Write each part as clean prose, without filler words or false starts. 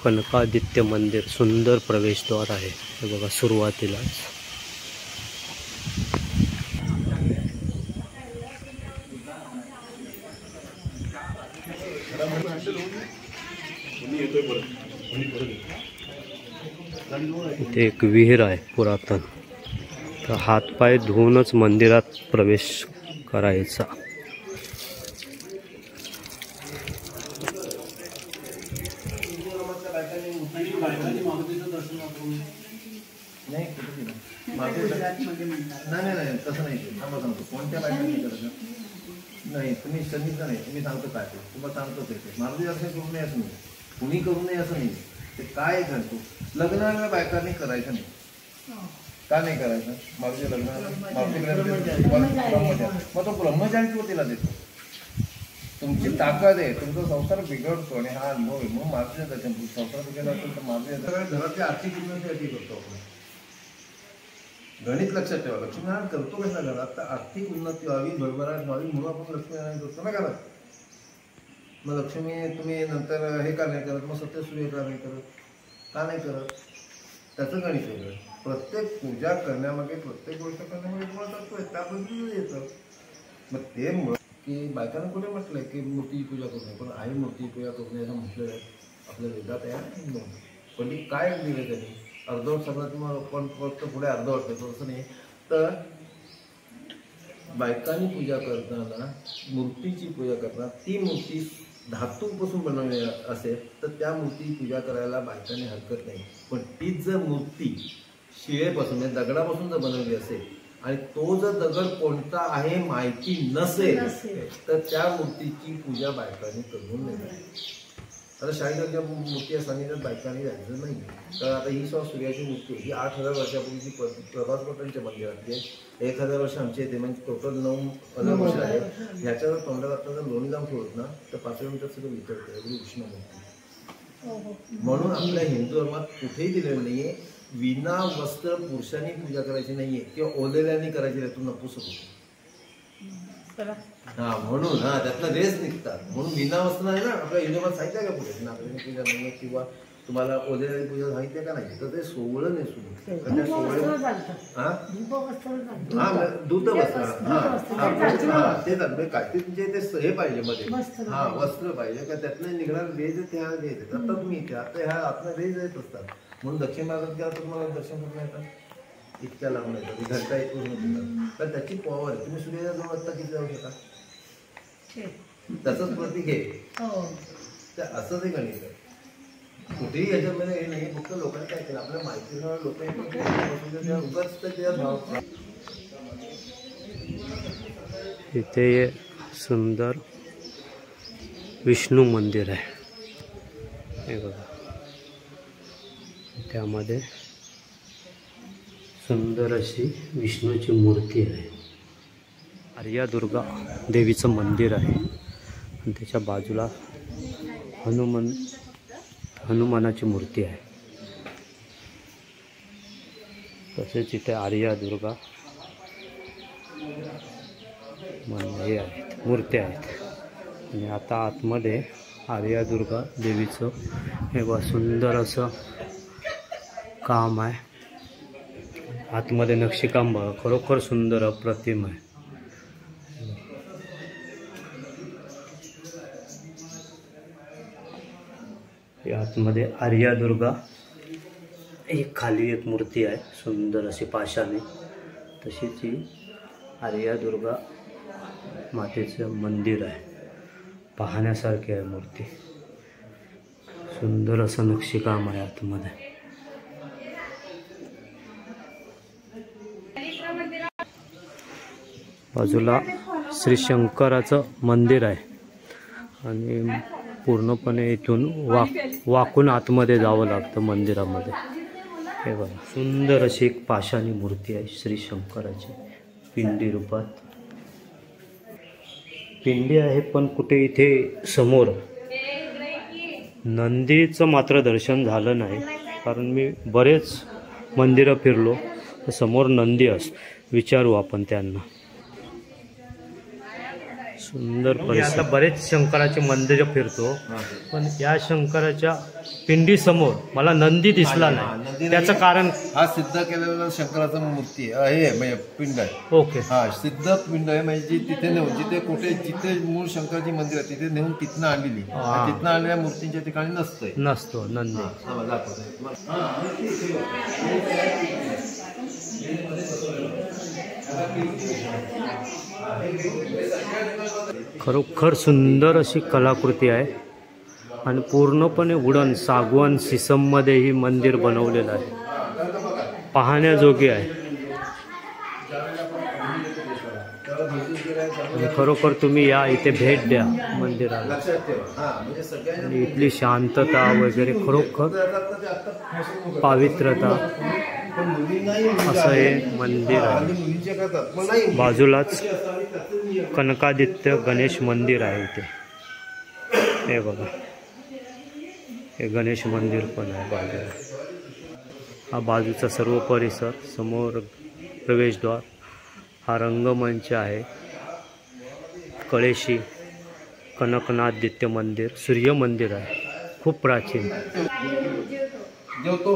कनकादित्य मंदिर सुंदर प्रवेशद्वार आहे हे बघा सुरुवातीलाच। इथे एक विहीर आहे पुरातन, तर हातपाय धुवूनच मंदिरात प्रवेश करायचा। नाही तसं नाही, थांबा सांगतो कोणत्या बायकांनी करायचं नाही, तुम्ही सांगितलं नाही, तुम्ही सांगतो काय ते तुम्हाला सांगतो ते मारुती दर्शन करू नये असं नाही, कुणी करू नये असं नाही, ते काय सांगतो लग्नाला बायकांनी करायचं नाही। का नाही करायचं? मारुती लग्नाला मग तो ब्रह्मचारी तो तिला देतो, तुमची ताकद आहे, तुमचा संसार बिघडतो आणि हा अनुभव आहे, मग मारुती दर्शन संसार बिघडला असेल तर मारुती घरातल्या आर्थिक उन्नतीसाठी करतो आपण। गणित लक्षात ठेवा, लक्ष्मीनारायण करतो कशा घरात तर आर्थिक उन्नती व्हावी, भरभराट व्हावी म्हणून आपण लक्ष्मीनारायण करतो ना घरात। मग लक्ष्मी तुम्ही नंतर हे का नाही करत, मग सत्यसूर्य का नाही करत, का नाही करत, त्याचं गणित वेगळं। प्रत्येक पूजा करण्यामागे प्रत्येक गोष्ट करण्यामागे तुम्हाला तत्व आहे, त्या पद्धतीने येतं। मग ते मुळे की बायकांना कुठे म्हटलंय की मूर्तीची पूजा करू नये, पण आई मूर्ती पूजा करू नये असं म्हटलेलं आहे आपल्या वेदात आहे। पण ती काय दिलं त्यांनी अर्धवट सगळं तुम्हाला पण फक्त पुढे अर्धवट देतो असं नाही, तर बायकांनी पूजा करताना मूर्तीची पूजा करताना ती मूर्ती धातूपासून बनवली असेल तर त्या मूर्ती पूजा करायला बायकांनी हरकत नाही। पण तीच जर मूर्ती शिळेपासून म्हणजे दगडापासून जर बनवली असेल आणि तो जर दगड कोणता आहे माहिती नसेल तर त्या मूर्तीची पूजा बायकांनी करू नये। आता शाळेच्या मूर्ती सांगितल्यात बायकांनी जायचं नाही, तर आता ही सूर्याची मूर्ती ही 8000 वर्षापूर्वीची प्रभास भटांच्या मंदिरातली आहे, 1000 वर्ष आमची येते, म्हणजे टोटल 9 वर्ष आहे। ह्याच्या तोंडात आता जर लोणी जाऊन ठेवत ना तर 5 मीटर सगळं विचारतं एवढी उष्ण मूर्ती। म्हणून आपल्या हिंदू धर्मात कुठेही दिलेलं नाहीये विना वस्त्र पुरुषांनी पूजा करायची नाहीये किंवा ओलेल्याने करायची नाही, तू नपुसक होतो। हा म्हणून त्यातनं रेस निघतात, म्हणून विना वस्त्र आहे ना आपल्या हिंदुमात सांगितलं का पुढे नागरिक पूजा नाही किंवा तुम्हाला ओलेल्याने पूजा सांगितलं का नाही, तर ते सोवळं नेसून दूत वस्त्र ते काय ते तुमचे ते हे पाहिजे मध्ये वस्त्र पाहिजे का त्यातनं निघणार रेज त्या घ्यायचे। आता तुम्ही इथे आता ह्या आतनं रेज येत असतात, म्हणून दक्षिण भागात गेला तर तुम्हाला दर्शन करून येतात, इतक्या लांबून येतात, घंटा इथून होतात, तर त्याची पॉवर आहे। तुम्ही सूर्याच्या जवळ आत्ता किती जाऊ शकता, त्याचंच प्रतीक आहे, तर असं ते गणित आहे। कुठेही याच्यामध्ये हे नाही, फक्त लोकांनी काय केलं आपल्या माहितीमुळे लोक इथे सुंदर विष्णू मंदिर आहे हे बघा, त्यामध्ये सुंदर अशी विष्णूची मूर्ती आहे। आर्या दुर्गा देवीचं मंदिर आहे आणि त्याच्या बाजूला हनुमानाची मूर्ती आहे, तसेच इथे आर्या दुर्गा हे आहेत मूर्त्या आहेत। आणि आता आतमध्ये आर्या दुर्गा देवीचं हे बघा सुंदर असं काम आहे, आतमध्ये नक्षीकाम बघा खरोखर सुंदर अप्रतिम आहे। आतमध्ये आर्या दुर्गा एक खाली एक मूर्ती आहे सुंदर अशी पाशाने, तशीच ही आर्या दुर्गा मातेचं मंदिर आहे, पाहण्यासारखी आहे मूर्ती, सुंदर असं नक्षीकाम आहे आतमध्ये। बाजूला श्री शंकराचं मंदिर आहे आणि पूर्णपणे इथून वाकून आतमध्ये जावं लागतं मंदिरामध्ये। हे बघा सुंदर अशी एक पाषाणी मूर्ती आहे श्री शंकराची पिंडी रूपात, पिंडी आहे पण कुठे इथे समोर नंदीचं मात्र दर्शन झालं नाही, कारण मी बरेच मंदिरं फिरलो तर समोर नंदी विचारू आपण त्यांना। सुंदर परिसर. आता बरेच शंकराचे मंदिर फिरतो, पण या शंकराच्या पिंडी समोर मला नंदी दिसला नाही. त्याचं कारण हा सिद्ध केलेला शंकराचा मूर्ती आहे, म्हणजे पिंड आहे. ओके. हा सिद्ध पिंड आहे, म्हणजे तिथे नेऊन जिथे कुठे जिथे मूळ शंकराची मंदिर आहे तिथे नेऊन तिथनं आणलेली. तिथनं आणलेल्या मूर्तींच्या ठिकाणी नसतो नंदी. खरोखर सुंदर अशी कलाकृती आहे आणि पूर्णपणे वुडन सागवान सिसममध्ये ही मंदिर बनवलेलं आहे. पाहण्याजोगे आहे. खरोखर तुम्ही या इथे भेट द्या मंदिराला. आणि इथली शांतता वगैरे खरोखर पावित्र्यता असं हे मंदिर आहे. बाजूलाच कनकादित्य गणेश मंदिर आहे इथे. हे बघा, हे गणेश मंदिर पण आहे बाजूला. हा बाजूचा सर्व परिसर, समोर प्रवेशद्वार, हा रंगमंच आहे. कळेशी कनकनादित्य मंदिर, सूर्य मंदिर आहे, खूप प्राचीन. जेवतो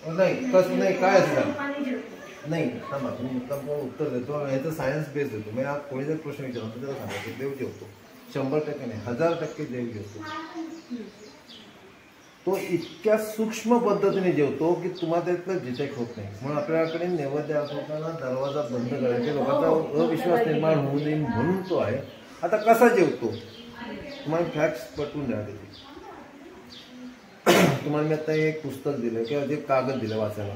नाही कसं नाही काय असतं नाही. थांबा, तुम्ही उत्तर देतो. याचं सायन्स बेस देतो. मी कोणी जर प्रश्न विचारला तर त्याला सांगायचं देव जेवतो. 100% नाही, 1000% देव जेवतो. तो इतक्या सूक्ष्म पद्धतीने जेवतो की तुम्हाला त्यातलं डिटेक्ट होत नाही. म्हणून आपल्याकडे नैवेद्य होताना दरवाजा बंद करायचा, लोकांचा अविश्वास निर्माण होऊ नये म्हणून तो आहे. आता कसा जेवतो तुम्हाला फॅक्ट्स पटवून द्या. तुम्हाला मी आता एक पुस्तक दिलं किंवा जे कागद दिलं वाचायला,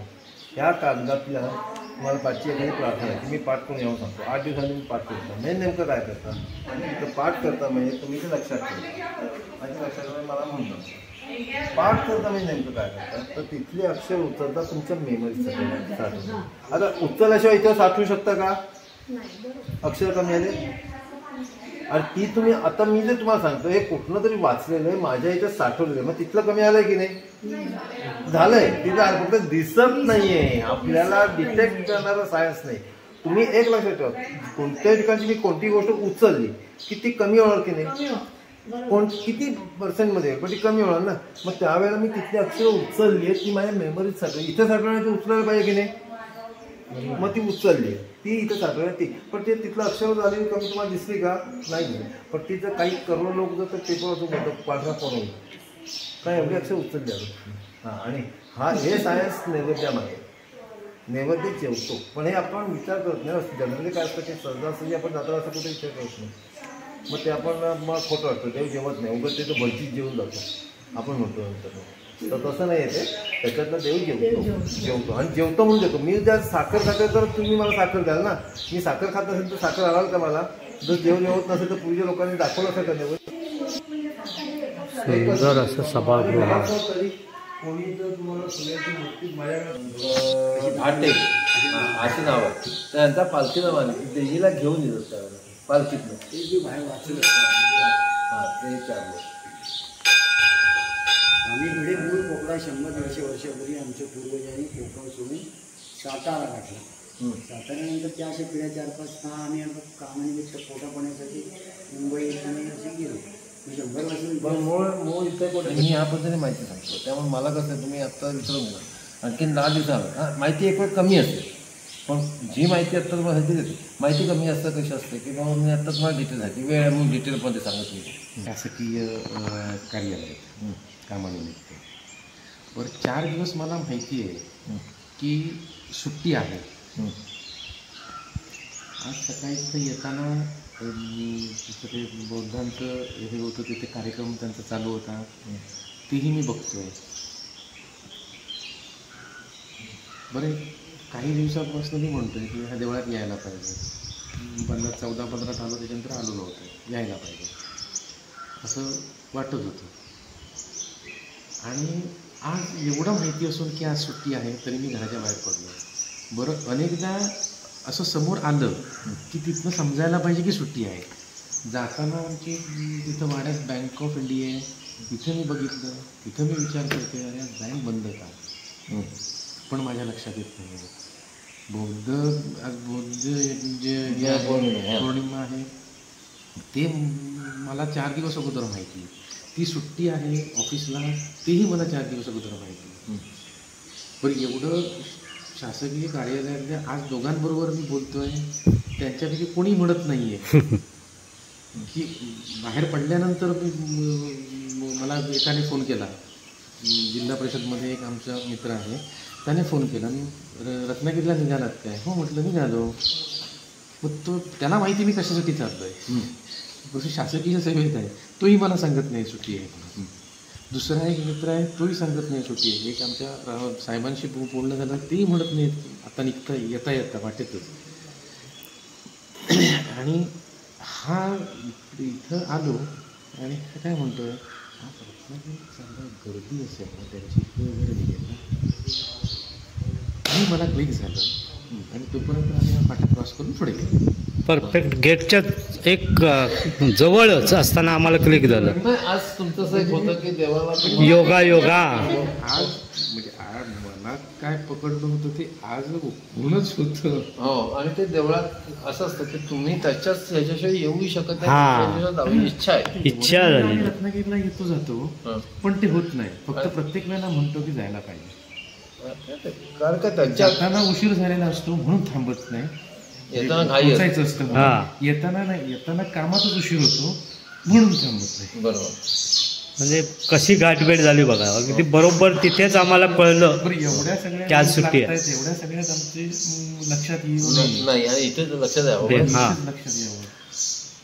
ह्या कागदातल्या तुम्हाला पाठची एखादी प्रार्थना आहे, मी पाठ करून येऊन सांगतो. 8 दिवसांनी मी पाठ करतो. म्हणजे नेमकं काय करता, तर पाठ करता म्हणजे तुम्ही ते लक्षात ठेवा. माझ्या लक्षात मला म्हणतो पाठ करता म्हणजे नेमकं काय करता, तर तिथले अक्षर उचलता तुमच्या मेमरीत साठवून. आता उचलल्याशिवाय इथं साठवू शकता का? अक्षर कमी आले. आणि ती तुम्ही आता मी जे तुम्हाला सांगतो हे कुठनं तरी वाचलेलं आहे, माझ्या याच्यात साठवलेलं आहे, मग तिथलं कमी आलंय की नाही? झालंय. तिथं फक्त दिसत नाहीये, आपल्याला डिटेक्ट करणारा सायन्स नाही. तुम्ही एक लक्षात ठेवा, कोणत्याही ठिकाणी मी कोणती गोष्ट उचलली की ती कमी होणार की नाही, किती पर्सेंटमध्ये, पण ती कमी होणार ना. मग त्यावेळेला मी तिथली अक्षर उचलली आहे, ती माझ्या मेमरीत साठवली. इथे साठवण्याची उचलायला पाहिजे की नाही, मग ती उचलली ती इथं साठवली ती. पण ते तिथलं अक्षर झाली कमी तुम्हाला दिसली का? नाही. पण तिथं काही करोड लोक जर तर पेपर वाचून घेतात पाठवा करून काय एवढी अक्षर उचलली आहे. हां, आणि हे सायन्स नैवेद्यामध्ये नैवेद्य जेवतो. पण हे आपण विचार करत नाही. जनरली काय असतं की सहजासहजी आपण जाता असं कुठे विचार करत नाही. मग ते आपण मग खोटं वाटतं, देव जेवत नाही, उगाच ते तर भलतीच जेवून जातो आपण म्हणतो नंतर. तर तसं नाही येते. त्याच्यातनं देव जेवतो आणि जेवतो म्हणून देतो. मी जर साखर खाते तर तुम्ही मला साखर द्याल ना. मी साखर खात असेल तर साखर आलाल का मला? जर देव जेवत नसेल तर पूर्वीच्या लोकांनी दाखवलं असं का देव? सुंदर असं सभागृह. कोणी जर तुम्हाला सूर्याची मूर्ती माझ्याकडे आटे असे नाव आहे, त्यांचा पालखी नावाने देवीला घेऊन येत असतात पालखीतनं. ते जे बाहेर वाचलं ते 4 लोक. आम्ही पुढे मूळ कोकणा 100-150 वर्षापूर्वी आमच्या पूर्वजांनी कोकण सोडून सातारा गाठला. साताऱ्यानंतर त्या अशा पिढ्या 4-5 आम्ही कामानिमित्त पोटापाण्यासाठी मुंबई पुणे असे गेलो. 100 वर्ष मूळ इथे कोण मी ह्या पद्धतीने माहिती सांगतो. त्यामुळे मला कसं आहे, तुम्ही आत्ता विचारून घ्या आणखी 10 दिवसाला माहिती एक वेळ कमी असते. पण जी माहिती आत्ता तुम्हाला माहिती देते, माहिती कमी असतं कशी असते की बाबा मी आत्ता तुम्हाला डिटेल सांगते, वेळ म्हणून डिटेलमध्ये सांगत नाही. शासकीय कार्यालय कामानिमित्त बरं 4 दिवस मला माहिती आहे की सुट्टी आहे. आज सकाळी तिथं येताना तिथं ते बौद्धांचं हे होतं, तिथे कार्यक्रम त्यांचा चालू होता, तेही मी बघतोय. बरं काही दिवसापासून मी म्हणतोय की ह्या देवळात यायला पाहिजे. 14-15 आलो, त्याच्यानंतर आलो नव्हतं, यायला पाहिजे असं वाटत होतं. आणि आज एवढं माहिती असून की आज सुट्टी आहे तरी मी घराच्या बाहेर पडलो. बरं अनेकदा असं समोर आलं की तिथनं समजायला पाहिजे की सुट्टी आहे. जाताना आमची तिथं वाड्यात बँक ऑफ इंडिया आहे, तिथं मी बघितलं, तिथं मी विचार करते अरे आज बँक बंद का, पण माझ्या लक्षात येत नाही. बौद्ध जे पौर्णिमा आहे ते मला 4 दिवस अगोदर माहिती. ती सुट्टी आहे ऑफिसला तेही मला 4 दिवस अगोदर माहिती. पण एवढं शासकीय कार्यालयातल्या आज दोघांबरोबर मी बोलतोय त्यांच्यापैकी कोणी म्हणत नाही आहे की बाहेर पडल्यानंतर मला एकाने फोन केला. जिल्हा परिषदमध्ये एक आमचा मित्र आहे, त्याने फोन केला, रत्नागिरीला निघालात काय? हो म्हटलं निघालो. मग तो त्याला माहिती मी कशासाठी चाललो आहे, कसं शासकीय सेवेत आहे, तोही मला सांगत नाही सुट्टी आहे. दुसरा एक मित्र आहे तोही सांगत नाही सुट्टी आहे. एक आमच्या साहेबांशी बोलणं झालं तेही म्हणत नाहीत आता निघता येता वाटेतच. आणि हा इथं आलो आणि काय म्हणतोय गर्दी असेल ना त्यांची वगैरे निघेल ना, आणि मला क्लिक झालं आणि तोपर्यंत आम्ही फाटा क्रॉस करून पुढे गेलो. परफेक्ट गेटच्या एक जवळच असताना आम्हाला क्लिक झालं. आज तुमचं असं एक होतं की देवाला योगा आज म्हणजे मला काय पकडलं होतं ते आज होऊनच होतं. हो, आणि ते देवळात असं असतं की तुम्ही त्याच्याच ह्याच्याशिवाय येऊ शकत नाही. इच्छा आहे, इच्छा झाली. रत्नागिरीला येतो जातो पण ते होत नाही. फक्त प्रत्येक वेळेला म्हणतो की जायला पाहिजे, कारण का त्यांच्या जाताना उशीर झालेला असतो म्हणून थांबत नाही. येताना घाई असतं, येताना कामातच उशीर होतो म्हणून थांबत नाही. बरोबर. म्हणजे कशी गाठभेट झाली बघा, अगदी बरोबर तिथेच आम्हाला कळलं. एवढ्या सगळ्या त्याच सुट्टी आहे, एवढ्या सगळ्यात आमचे लक्षात येऊ नाही. आणि इथेच लक्षात यावं, लक्षात यावं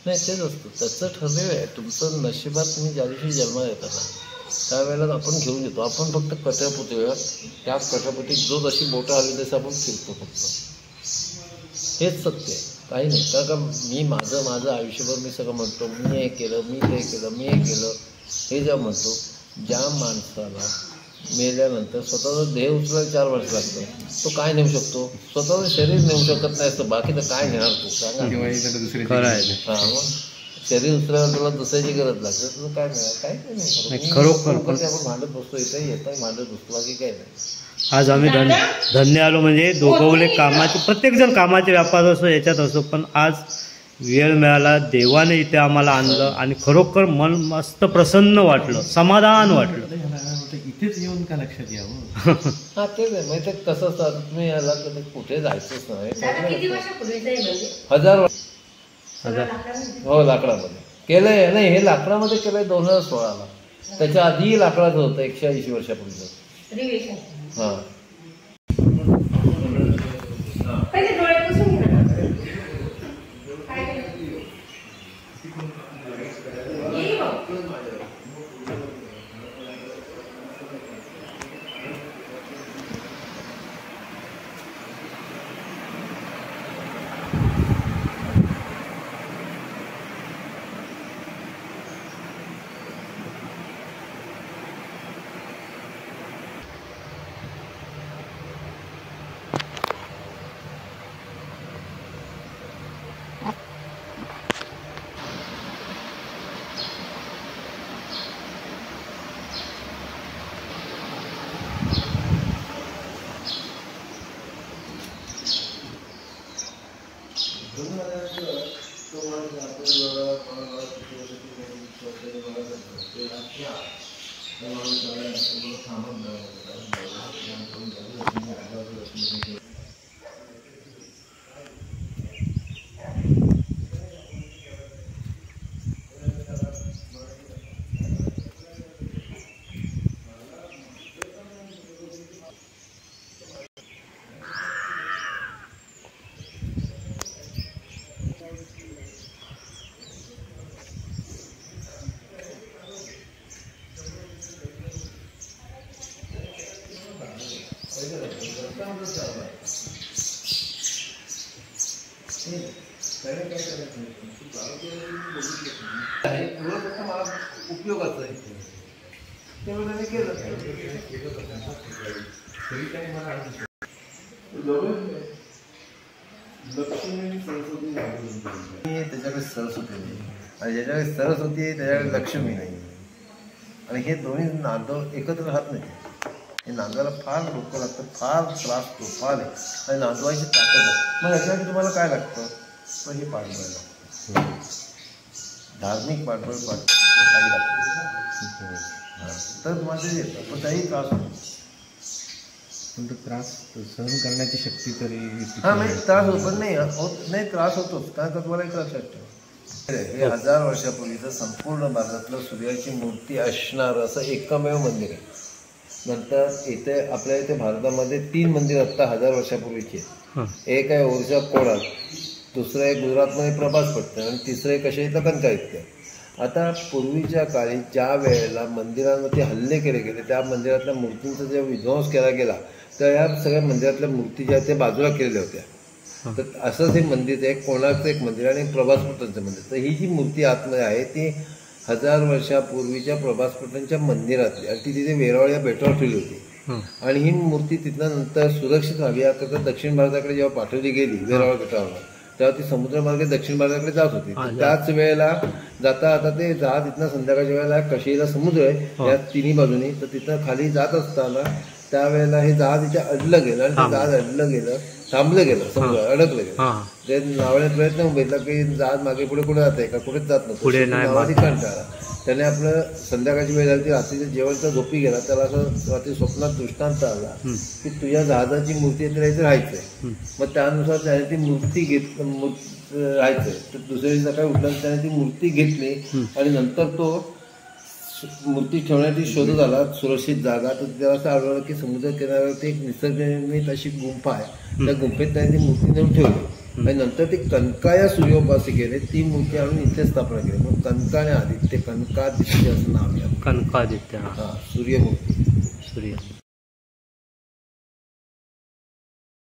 नाही. तेच असतं, त्याचं ठरलेलं आहे. तुमचं नशिबात तुम्ही ज्या दिवशी जन्माला येता ना त्यावेळेला आपण घेऊन येतो. आपण फक्त कट्यापोटी, त्या कट्यापोटी जो जशी बोटं आली तशी आपण फिरतो फक्त. हेच सत्य आहे, काही नाही. कारण का मी माझं आयुष्यभर मी सगळं म्हणतो, मी हे केलं, मी ते केलं, मी हे केलं, हे जेव्हा म्हणतो. ज्या माणसाला मेल्यानंतर स्वतःचा देह उचलायला 4 वर्ष लागतं, तो काय नेऊ शकतो? स्वतःचं शरीर नेऊ शकत नाही असतं, बाकी तर काय नेणार तू? सांगा. हां, मग शरीर उचलायला तुला दुसऱ्याची गरज लागते, तुझं काय मिळालं? काय नाही. खरोखर आपण भांडत बसतो, इथं येतं भांडत बसतो, बाकी काय नाही. आज आम्ही धन्य आलो. म्हणजे दोघवले कामाचे, प्रत्येकजण कामाचे व्यापार असो याच्यात असो, पण आज वेळ मिळाला, देवाने इथे आम्हाला आणलं आणि खरोखर मन मस्त प्रसन्न वाटलं, समाधान वाटलं. इथेच येऊन का लक्षात यावं? हां, तेच आहे. म्हणजे ते कसं असतं, तुम्ही याला कधी कुठे जायचंच नाही. 1000 वर्ष. हो, लाकडामध्ये केलंय. नाही, हे लाकडामध्ये केलंय 2016ला. त्याच्या आधी लाकडाचं होतं 180 वर्षापूर्वीचं. हां, उपयोगाचं आहे त्यामुळे मी केलं. त्याच्याकडे सरस्वती नाही आणि ज्याच्याकडे सरस्वती आहे त्याच्याकडे लक्ष्मी नाही. आणि हे दोन्ही नांदव एकत्र राहत नाही. हे नांदवायला फार डोकं लागतं, फार त्रास होतो, फार आहे. आणि नांदवायची ताकद आहे. मग याच्यासाठी तुम्हाला काय लागतं? पण हे पाठवायला लागतं. धार्मिक पाठबळ काही लागतं. तर तुम्हाला ते येतं, पण काही त्रास होतो. पण तो त्रास सहन करण्याची शक्ती तरी हां, म्हणजे त्रास होत पण नाही होत नाही, त्रास होतोच. कारण का तुम्हाला एक लक्षात ठेवा, हे 1000 वर्षापूर्वीचं संपूर्ण भारतातलं सूर्याची मूर्ती असणार असं एकमेव मंदिर आहे. नंतर इथे आपल्या इथे भारतामध्ये 3 मंदिर आत्ता 1000 वर्षापूर्वीची आहेत. एक आहे ओरिसा कोणार्क, दुसरं आहे गुजरातमध्ये प्रभास पट्टण आणि तिसरं आहे कसे इथं कंकाळीत. आता पूर्वीच्या काळी ज्या वेळेला मंदिरांवरती हल्ले केले गेले, त्या मंदिरातल्या मूर्तींचा जेव्हा विध्वंस केला गेला, तर या सगळ्या मंदिरातल्या मूर्ती ज्या त्या बाजूला केलेल्या होत्या. तर असंच हे मंदिर, एक कोणार्कचं एक मंदिर आणि एक प्रभास पट्टणचं मंदिर. तर ही जी मूर्ती आतमध्ये आहे ती 1000 वर्षापूर्वीच्या प्रभास पट्टणच्या मंदिरातली, आणि ती तिथे वेरावळ या बेटावर ठेवली होती. आणि ही मूर्ती तिथनं नंतर सुरक्षित राहावी याकरता दक्षिण भारताकडे जेव्हा पाठवली गेली वेरावळ बेटावर, तेव्हा ती समुद्रमार्गे दक्षिण भारताकडे जात होती. त्याच वेळेला जाता आता ते जहाज इथनं संध्याकाळच्या वेळेला कशीला समुद्र आहे या तिन्ही बाजूनी, तर तिथं खाली जात असताना त्यावेळेला हे जहाज इथे अडलं गेलं आणि ते जहाज अडलं गेलं, थांबलं गेलं, समुद्रात अडकलं गेलं. ते नावाने प्रयत्न बघितला की जहाज मागे पुढे कुठे जात आहे का, कुठेच जात नव्हतं. नावाची कंटाळा त्याने आपलं संध्याकाळची वेळ झाली, रात्रीच्या जेवणचा झोपी गेला. त्याला असं रात्री स्वप्नात दृष्टांत आला की तुझ्या जहाजाची मूर्ती आहे, इथे राहायचंय. मग त्यानुसार त्याने ती मूर्ती राहायचंय. तर दुसऱ्या दिवशी सकाळी उठल्यानंतर त्याने ती मूर्ती घेतली आणि नंतर तो मूर्ती ठेवण्याची शोधत आला सुरक्षित जागा. तर त्याला असं आढळलं की समुद्र किनाऱ्यावरती एक निसर्गनिर्मित अशी गुंफा आहे, त्या गुंफेत त्याने ती मूर्ती नेऊन ठेवली. आणि नंतर ती कनकाया सूर्योपासिकेने ती मूर्ती आणून इथे स्थापना केली. मग कनकाने आदित्य, कनकादित्य असं नाव आहे. कनकादित्य, हां, सूर्यमूर्ती. सूर्य